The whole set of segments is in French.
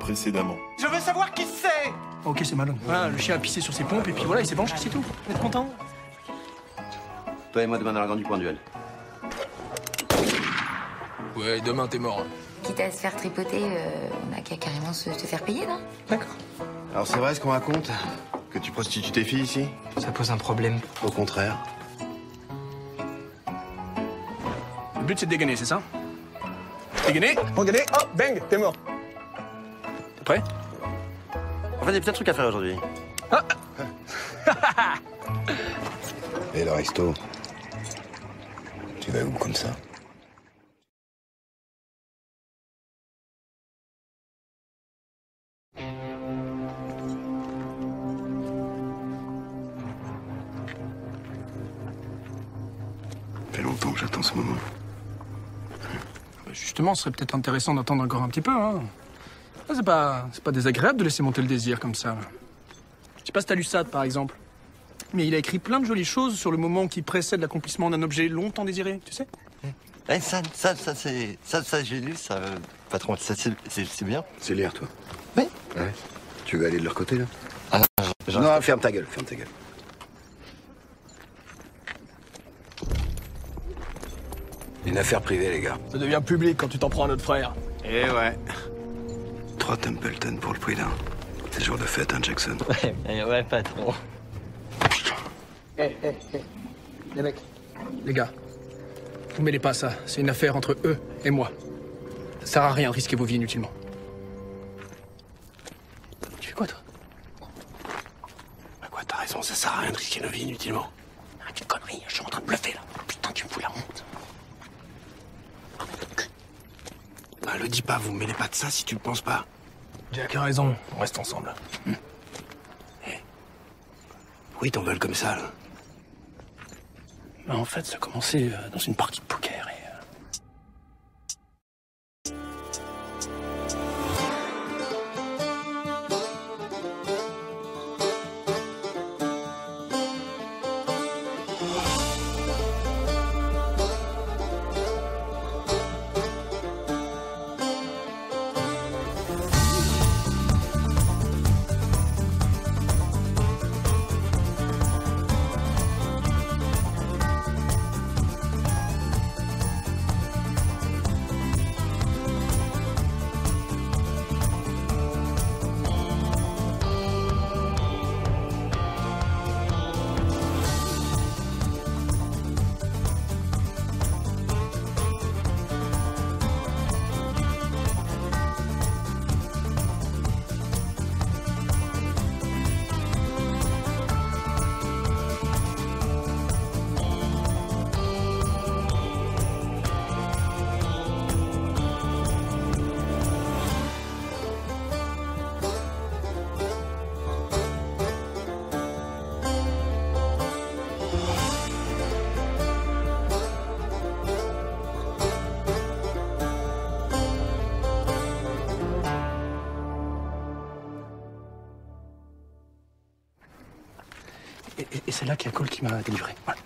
précédemment. Je veux savoir qui c'est. Ok, c'est malin. Voilà, le chien a pissé sur ses pompes et puis voilà, il s'est vengé, c'est tout. Vous êtes content? Toi et moi demain dans la grande du point duel. Ouais, demain t'es mort. Quitte à se faire tripoter, on a qu'à carrément se faire payer, non? D'accord. Alors c'est vrai ce qu'on raconte? Que tu prostitues tes filles ici? Ça pose un problème. Au contraire. Le but c'est de dégainer, c'est ça? Dégainer? On gagne. Oh, bang, t'es mort. T'es prêt? En fait, il y a peut-être trucs à faire aujourd'hui. Et le resto, tu vas où comme ça? Fait longtemps que j'attends ce moment. Justement, ce serait peut-être intéressant d'attendre encore un petit peu, hein. C'est pas désagréable de laisser monter le désir comme ça. Je sais pas si t'as lu ça, par exemple. Mais il a écrit plein de jolies choses sur le moment qui précède l'accomplissement d'un objet longtemps désiré, tu sais? Ça, j'ai lu, ça, patron, ça, c'est bien. C'est lire, toi. Oui. Ouais. Tu veux aller de leur côté, là? Ah, Non, ferme ta gueule, ferme ta gueule. Une affaire privée, les gars. Ça devient public quand tu t'en prends à notre frère. Eh ouais. 3 Templeton pour le prix d'un. C'est jour de fête, hein, Jackson? Ouais, patron. Les mecs. Les gars, vous mêlez pas ça. C'est une affaire entre eux et moi. Ça sert à rien de risquer vos vies inutilement. Tu fais quoi, toi? Bah quoi, t'as raison, ça sert à rien de risquer nos vies inutilement. Arrête une connerie, je suis en train de bluffer, là. Putain, tu me fous la honte. Bah, le dis pas, vous me mêlez pas de ça si tu le penses pas. Jack a raison, on reste ensemble. Oui, t'en veulent comme ça, là. Bah, en fait, ça a commencé dans une partie de poker et... Et c'est là qu'il y a Cole qui m'a délivré. Voilà.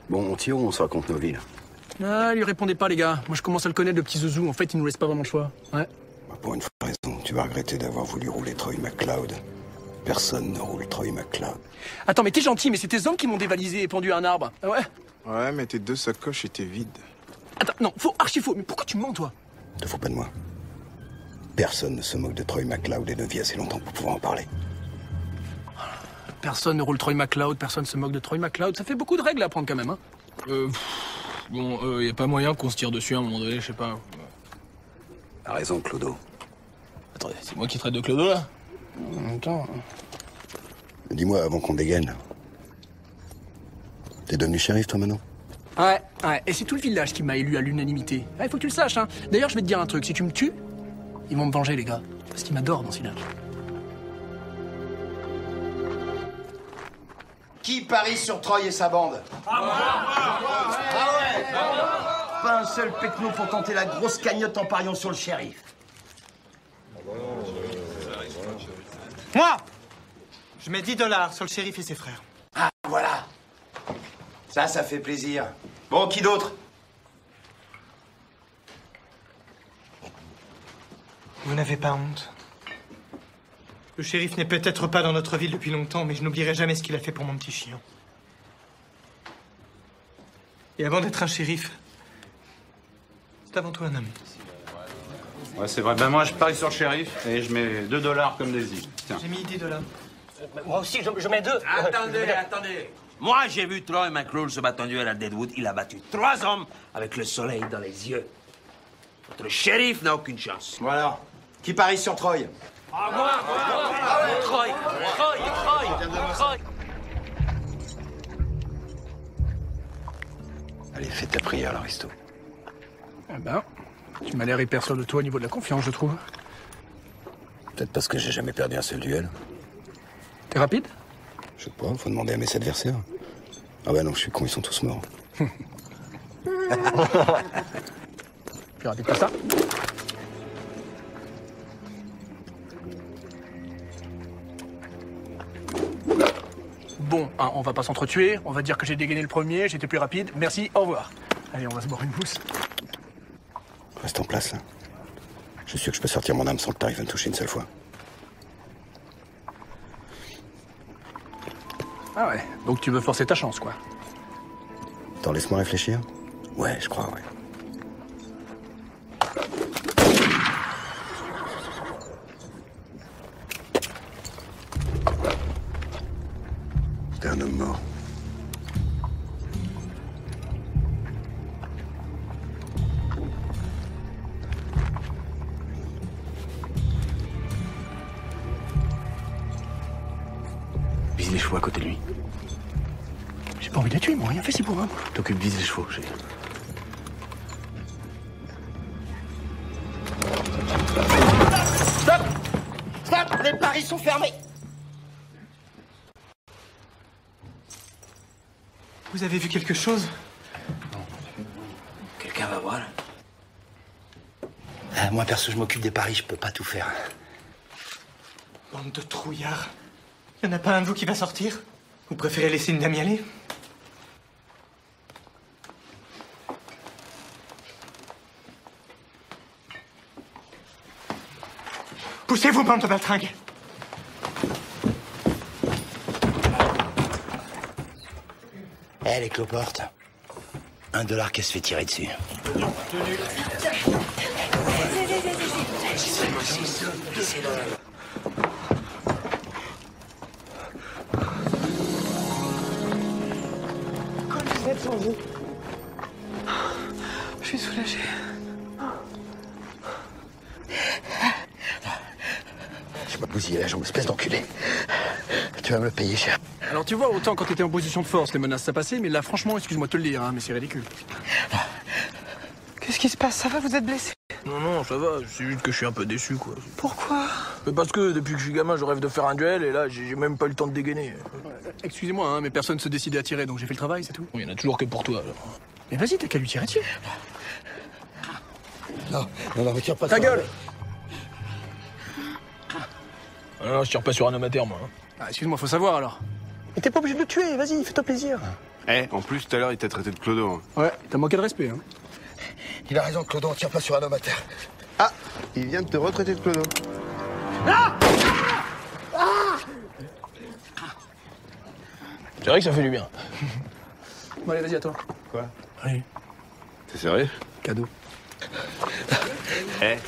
Bon, on tire ou on se raconte nos vies, là? Ah, lui répondez pas, les gars. Moi, je commence à le connaître, le petit zouzou. En fait, il nous laisse pas vraiment le choix. Ouais. Bah, pour une fois, raison, tu vas regretter d'avoir voulu rouler Troy McCloud. Personne ne roule Troy McCloud. Attends, mais t'es gentil, mais c'est tes hommes qui m'ont dévalisé et pendu à un arbre. Ah ouais? Ouais, mais tes 2 sacoches étaient vides. Attends, non, faux, archi faux. Mais pourquoi tu mens, toi? Te fous pas de moi. Personne ne se moque de Troy McCloud et ne vit assez longtemps pour pouvoir en parler. Personne ne roule Troy McCloud, personne se moque de Troy McCloud. Ça fait beaucoup de règles à apprendre quand même, hein. Y a pas moyen qu'on se tire dessus à un moment donné, je sais pas. T'as raison, Clodo. Attendez, c'est moi qui traite de Clodo, là? En même temps... Dis-moi, avant qu'on dégaine, t'es devenu shérif, toi, maintenant? Ouais, et c'est tout le village qui m'a élu à l'unanimité. Il faut que tu le saches, hein. D'ailleurs, je vais te dire un truc. Si tu me tues, ils vont me venger, les gars. Parce qu'ils m'adorent dans ce village. Qui parie sur Troy et sa bande? Pas un seul pecno pour tenter la grosse cagnotte en pariant sur le shérif. Moi, je mets 10 $ sur le shérif et ses frères. Ah, voilà. Ça fait plaisir. Bon, qui d'autre? Vous n'avez pas honte? Le shérif n'est peut-être pas dans notre ville depuis longtemps, mais je n'oublierai jamais ce qu'il a fait pour mon petit chien. Et avant d'être un shérif, c'est avant tout un homme. Ouais, c'est vrai. Ben moi, je parie sur le shérif et je mets 2 $ comme des îles. Tiens. J'ai mis 10 $. Moi aussi, je mets 2. Attendez. Moi, j'ai vu Troy McClure se battre en duel à Deadwood. Il a battu 3 hommes avec le soleil dans les yeux. Votre shérif n'a aucune chance. Bon alors, qui parie sur Troy? Troy. Allez, fais ta prière, l'aristo. Eh ben, tu m'as l'air hyper sûr de toi au niveau de la confiance, je trouve. Peut-être parce que j'ai jamais perdu un seul duel. T'es rapide? Je sais pas, faut demander à mes adversaires. Ah bah non, je suis con, ils sont tous morts. Plus rapide que ça. Bon, hein, on va pas s'entretuer, on va dire que j'ai dégainé le premier, j'étais plus rapide. Merci, au revoir. Allez, on va se boire une mousse. Reste en place, là. Je suis sûr que je peux sortir mon âme sans que t'arrives à me toucher une seule fois. Ah ouais, donc tu veux forcer ta chance, quoi. Attends, laisse-moi réfléchir. Ouais, je crois, ouais. T'es un homme mort. Vise les chevaux à côté de lui. J'ai pas envie de la tuer, ils m'ont rien fait, c'est pour un. T'occupes, vise les chevaux, j'ai. Stop! Les paris sont fermés! Vous avez vu quelque chose? Quelqu'un va voir. Moi, perso, je m'occupe des paris, je peux pas tout faire. Bande de trouillards. Y en a pas un de vous qui va sortir? Vous préférez laisser une dame y aller? Poussez-vous, bande de baltringues! Les cloportes. $1 qu'elle se fait tirer dessus. Je suis soulagée. Tu m'as bousillé la jambe, espèce d'enculé. Tu vas me le payer cher. Alors tu vois, autant quand t'étais en position de force, les menaces ça passait, mais là franchement, excuse-moi de te le dire, hein, mais c'est ridicule. Qu'est-ce qui se passe? Ça va, vous êtes blessé? Non, ça va, c'est juste que je suis un peu déçu, quoi. Pourquoi? Mais parce que depuis que je suis gamin, je rêve de faire un duel, et là, j'ai même pas eu le temps de dégainer. Excusez-moi, hein, mais personne se décidait à tirer, donc j'ai fait le travail, c'est tout. Il y en a toujours que pour toi, alors. Mais vas-y, t'as qu'à lui tirer dessus. Non, mais tire pas Ta sur- gueule! Ah non, je tire pas sur un homme à terre, moi. Ah, excuse-moi, faut savoir alors. Mais t'es pas obligé de le tuer, vas-y, fais-toi plaisir. En plus, tout à l'heure, il t'a traité de clodo. Hein. Ouais, t'as manqué de respect, hein. Il a raison, Clodo, on tire pas sur un homme à terre. Ah, il vient de te retraiter de clodo. C'est vrai que ça fait du bien. Bon, allez, vas-y, à toi. Quoi? Allez, T'es sérieux? cadeau.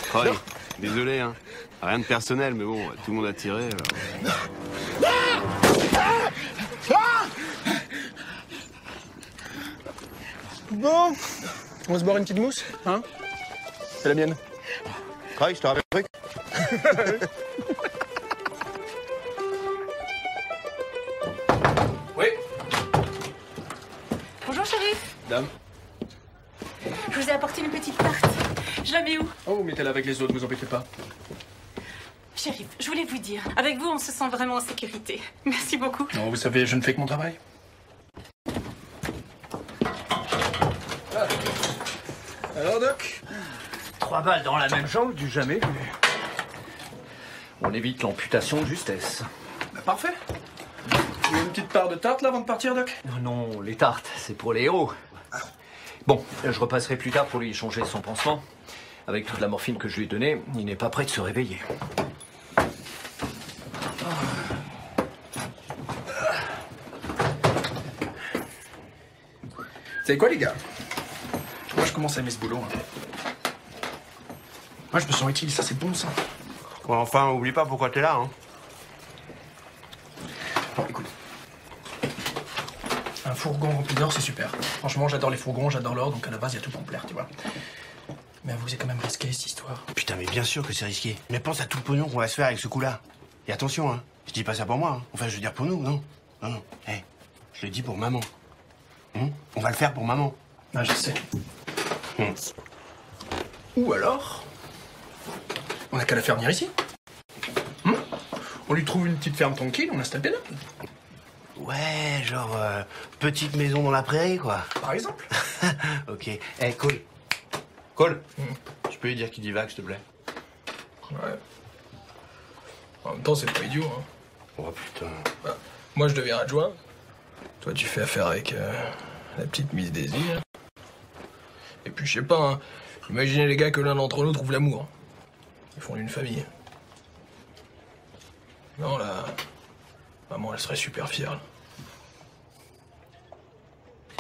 Troy, désolé, hein. Rien de personnel, mais bon, tout le monde a tiré, alors... Bon, on va se boire une petite mousse, hein? C'est la mienne. Troy, je te rappelle un truc? Oui. Bonjour, shérif. Dame. Je vous ai apporté une petite tarte. Je la mets où? Oh, vous mettez-la avec les autres, vous embêtez pas. Shérif, je voulais vous dire, avec vous, on se sent vraiment en sécurité. Merci beaucoup. Non, vous savez, je ne fais que mon travail. Ah. Alors, Doc? 3 balles dans la même jambe, du jamais vu. On évite l'amputation de justesse. Bah, parfait. Tu veux une petite part de tarte, là, avant de partir, Doc? Non, les tartes, c'est pour les héros. Bon, je repasserai plus tard pour lui changer son pansement. Avec toute la morphine que je lui ai donnée, il n'est pas prêt de se réveiller. Vous savez quoi, les gars? Moi, je commence à aimer ce boulot. Hein. Moi, je me sens utile, ça, c'est bon, ça. Ouais, enfin, oublie pas pourquoi t'es là, hein. Bon, écoute. Un fourgon rempli d'or, c'est super. Franchement, j'adore les fourgons, j'adore l'or, donc à la base, il y a tout pour me plaire, tu vois. Mais avouez, c'est quand même risqué, cette histoire. Putain, mais bien sûr que c'est risqué. Mais pense à tout le pognon qu'on va se faire avec ce coup-là. Et attention, hein. Je dis pas ça pour moi, hein. Enfin, je veux dire pour nous, non. Non, non. Hé, je le dis pour maman. On va le faire pour maman. Ah, je sais. Ou alors, on a qu'à la faire venir ici. On lui trouve une petite ferme tranquille, on installe bien. Ouais, genre petite maison dans la prairie, quoi. Par exemple. Ok. Eh, Cole. Cole. Je peux lui dire qu'il divague, s'il te plaît? Ouais. En même temps, c'est pas idiot, hein. Oh putain. Bah, moi, je deviens adjoint. Toi, tu fais affaire avec la petite Miss Désir. Et puis, je sais pas, hein. Imaginez les gars que l'un d'entre nous trouve l'amour. Ils font une famille. Non, là... Maman, elle serait super fière, là.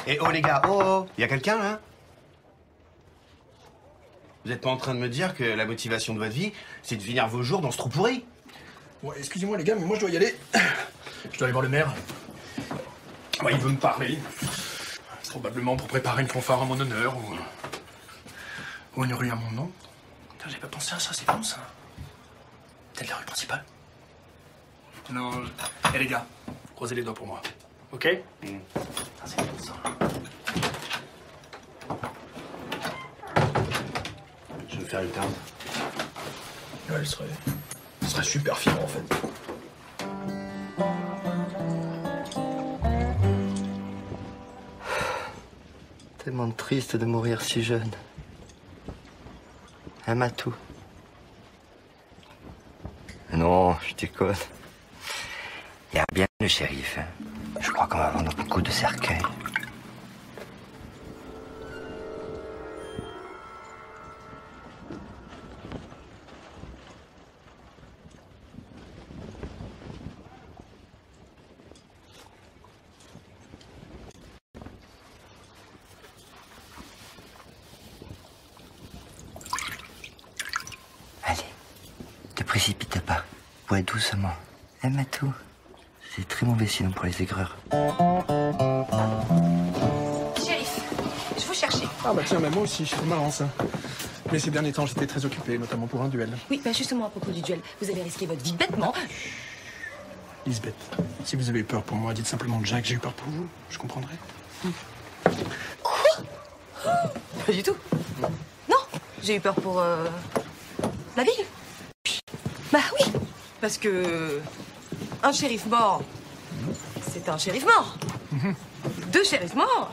Eh oh, les gars, oh, y a quelqu'un, là? Vous êtes pas en train de me dire que la motivation de votre vie, c'est de finir vos jours dans ce trou pourri? Ouais, excusez-moi, les gars, mais moi, je dois y aller. Je dois aller voir le maire. Ouais, il veut me parler. Probablement pour préparer une fanfare en mon honneur ou une rue à mon nom. Putain, j'ai pas pensé à ça, c'est bon ça. Peut-être la rue principale. Non, Eh les gars, croisez les doigts pour moi. Ok? Ah, c'est bon ça. Je vais me faire une tarte. Ouais, elle serait super fière en fait. Tellement triste de mourir si jeune. Un matou. Non, je déconne. Il y a bien le shérif. Hein. Je crois qu'on va vendre beaucoup de cercueils. Précipite pas. Bois doucement. Aime tout. C'est très mauvais sinon pour les aigreurs. Shérif, je vous cherchais. Ah bah tiens, mais moi aussi, c'est marrant ça. Mais ces derniers temps, j'étais très occupé, notamment pour un duel. Oui, bah justement à propos du duel, vous avez risqué votre vie bêtement. Lisbeth, si vous avez eu peur pour moi, dites simplement Jack, j'ai eu peur pour vous. Je comprendrai. Quoi? Pas du tout. Non, j'ai eu peur pour la ville. Bah oui, parce que un shérif mort, c'est un shérif mort. Deux shérifs morts,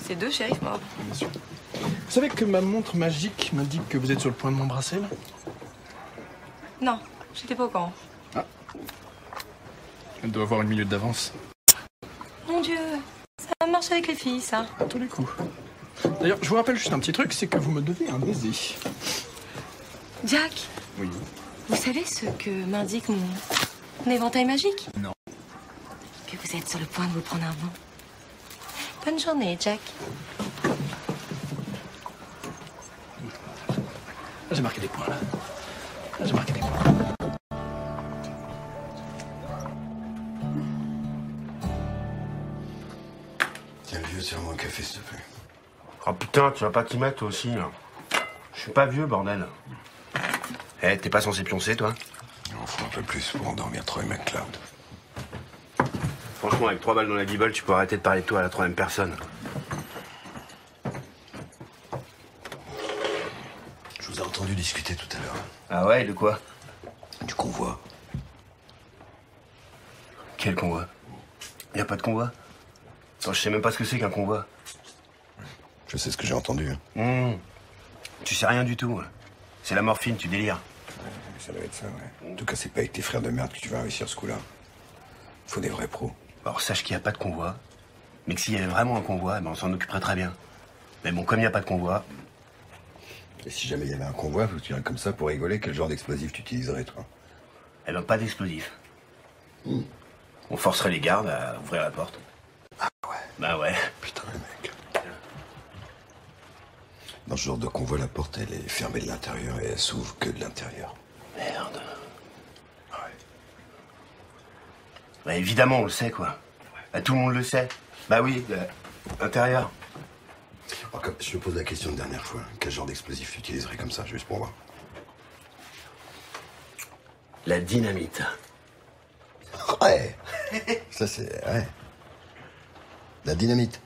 c'est deux shérifs morts. Bien sûr. Vous savez que ma montre magique m'indique que vous êtes sur le point de m'embrasser, là? Non, j'étais pas au courant. Ah. Elle doit avoir une minute d'avance. Mon Dieu, ça marche avec les filles, ça. À tous les coups. D'ailleurs, je vous rappelle juste un petit truc, c'est que vous me devez un baiser. Jack. Oui. Vous savez ce que m'indique mon éventail magique? Non. Que vous êtes sur le point de vous prendre un vent. Bonne journée, Jack. J'ai marqué des points, là. J'ai marqué des points. Tiens, le vieux, tire-moi un café, s'il te plaît. Oh putain, tu vas pas t'y mettre, toi aussi, là. Je suis pas vieux, bordel. Eh, t'es pas censé pioncer, toi? Il en faut un peu plus pour endormir Troy McCloud. Franchement, avec 3 balles dans la guibole, tu peux arrêter de parler de toi à la 3e personne. Je vous ai entendu discuter tout à l'heure. Ah ouais, de quoi? Du convoi. Quel convoi? Y a pas de convoi? Attends, je sais même pas ce que c'est qu'un convoi. Je sais ce que j'ai entendu. Tu sais rien du tout. C'est la morphine, tu délires. Ça doit être ça, ouais. En tout cas, c'est pas avec tes frères de merde que tu vas réussir ce coup-là. Faut des vrais pros. Alors sache qu'il n'y a pas de convoi, mais que s'il y avait vraiment un convoi, eh ben, on s'en occuperait très bien. Mais bon, comme il n'y a pas de convoi, Et si jamais il y avait un convoi, vous tirez comme ça pour rigoler, quel genre d'explosif tu utiliserais, toi? Eh ben, pas d'explosif. On forcerait les gardes à ouvrir la porte. Ah ouais? Bah ouais. Putain, le mec. Dans ce genre de convoi, la porte, elle est fermée de l'intérieur et elle s'ouvre que de l'intérieur. Merde. Bah évidemment, on le sait, quoi. Bah, tout le monde le sait. Bah oui, intérieur. Alors, comme je te pose la question une dernière fois, quel genre d'explosif tu utiliserais comme ça, juste pour voir? La dynamite. Ouais. Ça, c'est... Ouais. La dynamite.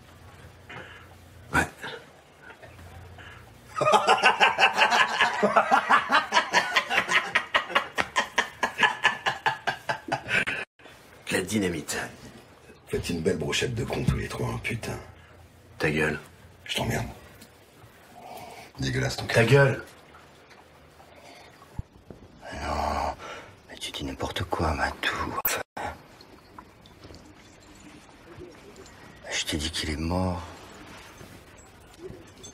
Ouais. La dynamite. Faites une belle brochette de cons tous les trois, hein, putain. Ta gueule. Je t'emmerde. Dégueulasse ton Ta gueule. Non, mais tu dis n'importe quoi, Matou. Enfin, je t'ai dit qu'il est mort.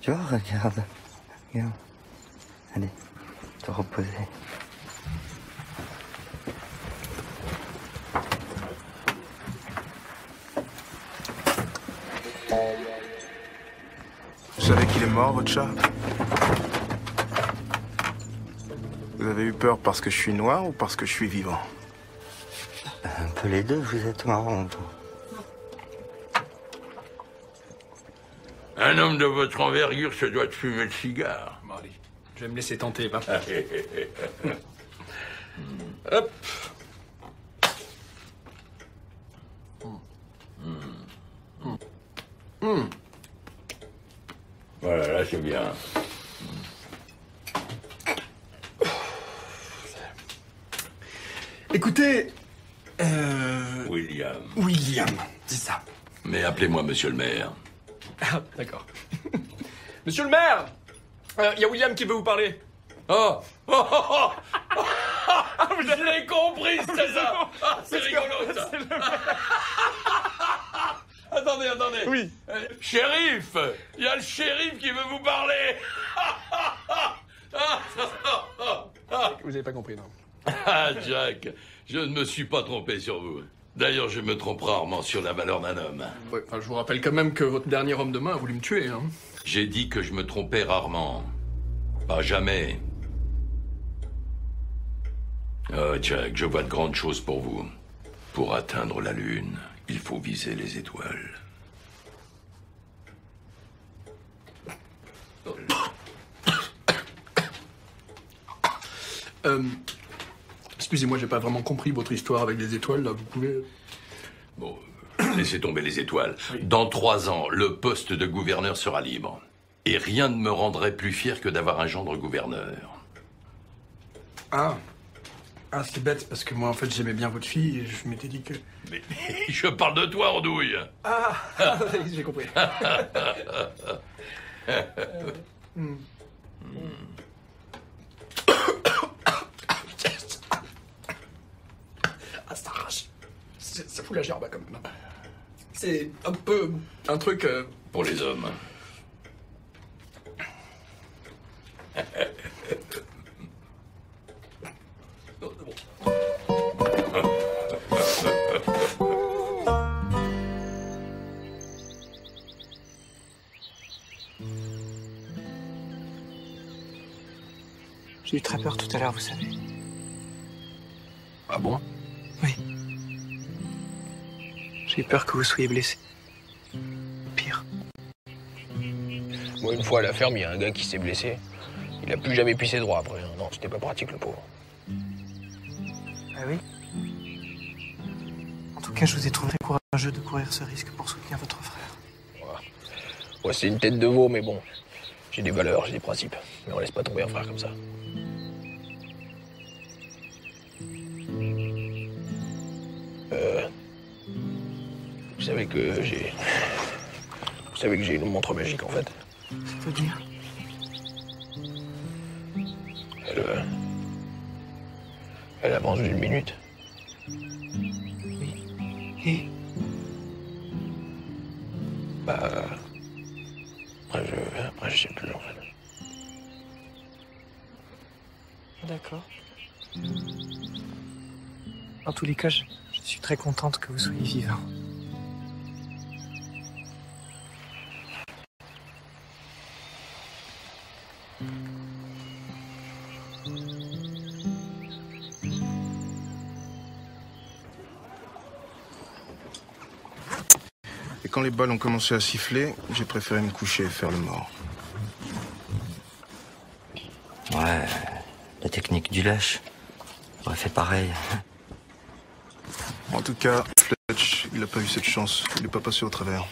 Tu vois, regarde. Regarde. Allez, te reposer. Vous savez qu'il est mort, votre chat? Vous avez eu peur parce que je suis noir ou parce que je suis vivant? Un peu les deux, vous êtes marrant, vous. Un homme de votre envergure se doit de fumer le cigare. Bon, allez, je vais me laisser tenter, va. Hop. Voilà, là c'est bien. Écoutez... William. William, c'est ça. Mais appelez-moi monsieur le maire. Ah, d'accord. Monsieur le maire, il y a William qui veut vous parler. Oh, oh, oh, oh. Je l'ai compris, c'est ça. Ah, c'est rigolo, ça. Attendez, attendez. Oui. Shérif, il y a le shérif qui veut vous parler. Vous avez pas compris, non? Ah, Jack, je ne me suis pas trompé sur vous. D'ailleurs, je me trompe rarement sur la valeur d'un homme. Ouais, enfin, je vous rappelle quand même que votre dernier homme de main a voulu me tuer, hein. J'ai dit que je me trompais rarement. Pas jamais. Oh, Jack, je vois de grandes choses pour vous. Pour atteindre la Lune, il faut viser les étoiles. Excusez-moi, j'ai pas vraiment compris votre histoire avec les étoiles, là, vous pouvez... Bon, laissez tomber les étoiles. Dans 3 ans, le poste de gouverneur sera libre. Et rien ne me rendrait plus fier que d'avoir un gendre gouverneur. Ah, c'est bête, parce que moi, en fait, j'aimais bien votre fille, et je m'étais dit que... Mais je parle de toi, Andouille. Ah, j'ai compris. Ah, ça arrache. Ça fout la gerbe, quand même. C'est un peu un truc... Pour les hommes. J'ai eu très peur tout à l'heure, vous savez. Ah bon? Oui. J'ai eu peur que vous soyez blessé. Pire. Moi, une fois à la ferme, il y a un gars qui s'est blessé. Il a plus jamais pissé droit après. Non, c'était pas pratique, le pauvre. Ah oui? En tout cas, je vous ai trouvé courageux de courir ce risque pour soutenir votre frère. Ouais, c'est une tête de veau, mais bon. J'ai des valeurs, j'ai des principes. Mais on laisse pas tomber un frère comme ça. Vous savez que j'ai... Vous savez que j'ai une montre magique, en fait. C'est-à-dire? Elle avance d'1 minute. Oui. Et? Bah... Après, je sais plus, en fait. D'accord. En tous les cas, je suis très contente que vous soyez vivant. Et quand les balles ont commencé à siffler, j'ai préféré me coucher et faire le mort. Ouais, la technique du lâche. J'aurais fait pareil. En tout cas, Fletch, il a pas eu cette chance. Il est pas passé au travers.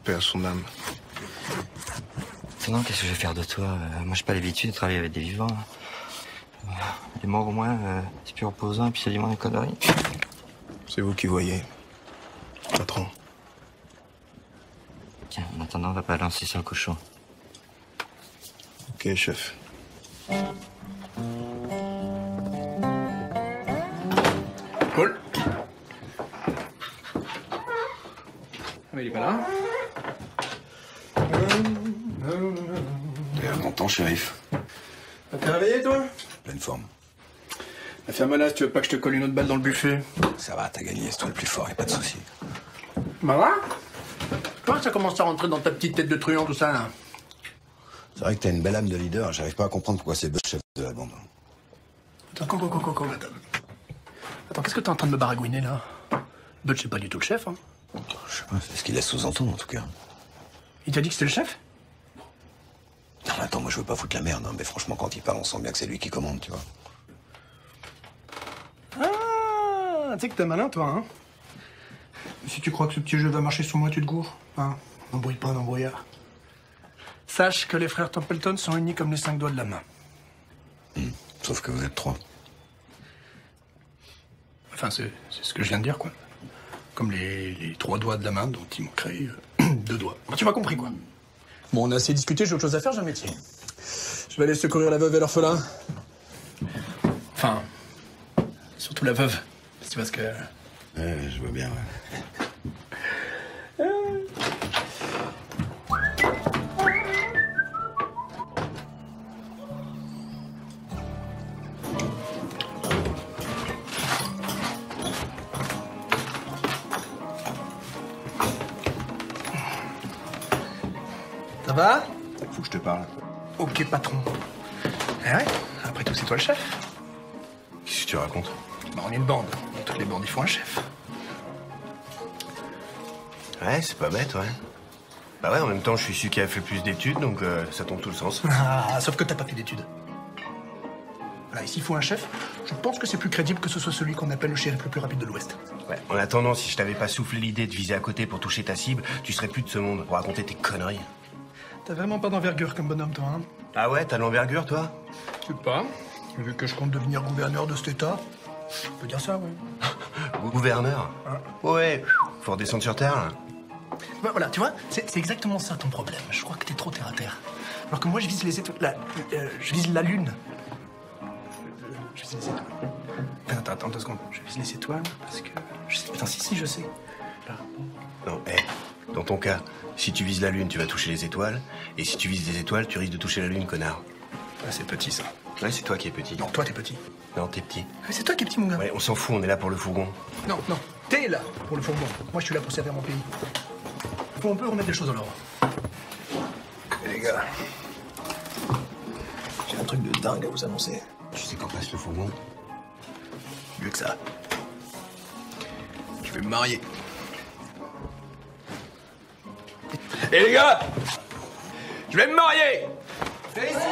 Paix à son âme. Sinon, qu'est-ce que je vais faire de toi? Moi, j'ai pas l'habitude de travailler avec des vivants. Les morts, au moins, c'est plus reposant et puis c'est du moins des conneries. C'est vous qui voyez. Patron. Tiens, en attendant, on va pas lancer ça au cochon. Ok, chef. Paul. Mais il est pas là. T'es content, shérif? T'es réveillé, toi? Pleine forme. La ferme si tu veux pas que je te colle une autre balle dans le buffet. Ça va, t'as gagné, c'est toi le plus fort, y a pas de souci. Bah ouais. Toi, ça commence à rentrer dans ta petite tête de truand, tout ça, là. C'est vrai que t'as une belle âme de leader, j'arrive pas à comprendre pourquoi c'est Bush chef de la bande. Attends, Attends, qu'est-ce que t'es en train de me baragouiner, là? Butch, c'est pas du tout le chef, hein. Je sais pas, c'est ce qu'il laisse sous-entendre, en tout cas. Il t'a dit que c'était le chef? Non, mais attends, moi je veux pas foutre la merde, hein, mais franchement, quand il parle, on sent bien que c'est lui qui commande, tu vois. Ah, tu sais que t'es malin, toi, hein. Si tu crois que ce petit jeu va marcher sur moi, tu te gourres, hein. N'embrouille pas un embrouillard. Sache que les frères Templeton sont unis comme les 5 doigts de la main. Sauf que vous êtes 3. Enfin, c'est ce que je viens de dire, quoi. Comme les 3 doigts de la main dont il manquerait 2 doigts. Bah, tu m'as compris, quoi. Bon, on a assez discuté, j'ai autre chose à faire, j'ai un métier. Je vais aller secourir la veuve et l'orphelin. Enfin, surtout la veuve, si tu vois ce que... Ouais, je vois bien, ouais. Ça va? Faut que je te parle. Ok, patron. Eh ouais, après tout, c'est toi le chef. Qu'est-ce que tu racontes? Bah, on est une bande. Toutes les bandes, il faut un chef. Ouais, c'est pas bête, ouais. Bah ouais, en même temps, je suis celui qui a fait le plus d'études, donc ça tombe tout le sens. Ah, sauf que t'as pas fait d'études. Voilà, et s'il faut un chef, je pense que c'est plus crédible que ce soit celui qu'on appelle le shérif le plus rapide de l'Ouest. Ouais, en attendant, si je t'avais pas soufflé l'idée de viser à côté pour toucher ta cible, tu serais plus de ce monde pour raconter tes conneries. T'as vraiment pas d'envergure comme bonhomme, toi, hein? Ah ouais, t'as l'envergure, toi? Je sais pas. Vu que je compte devenir gouverneur de cet état, je peux dire ça, ouais. Gouverneur? Hein? Ouais, faut redescendre sur terre, là. Bah, voilà, tu vois, c'est exactement ça ton problème. Je crois que t'es trop terre à terre. Alors que moi, je vise les étoiles. Je vise la lune. Je vise les étoiles. Attends, 2 secondes. Je vise les étoiles parce que. Je sais. Attends, si, je sais. Là. Non, dans ton cas, si tu vises la lune, tu vas toucher les étoiles. Et si tu vises les étoiles, tu risques de toucher la lune, connard. Ah, c'est petit, ça. Ouais, c'est toi qui es petit. Non, toi, t'es petit. Non, t'es petit. C'est toi qui es petit, mon gars. Ouais, on s'en fout, on est là pour le fourgon. Non, t'es là pour le fourgon. Moi, je suis là pour servir mon pays. On peut remettre les choses dans l'ordre. Les gars, j'ai un truc de dingue à vous annoncer. Tu sais quand passe le fourgon? Mieux que ça. Je vais me marier. Et les gars, je vais me marier. Félicitations!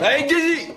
Avec Daisy.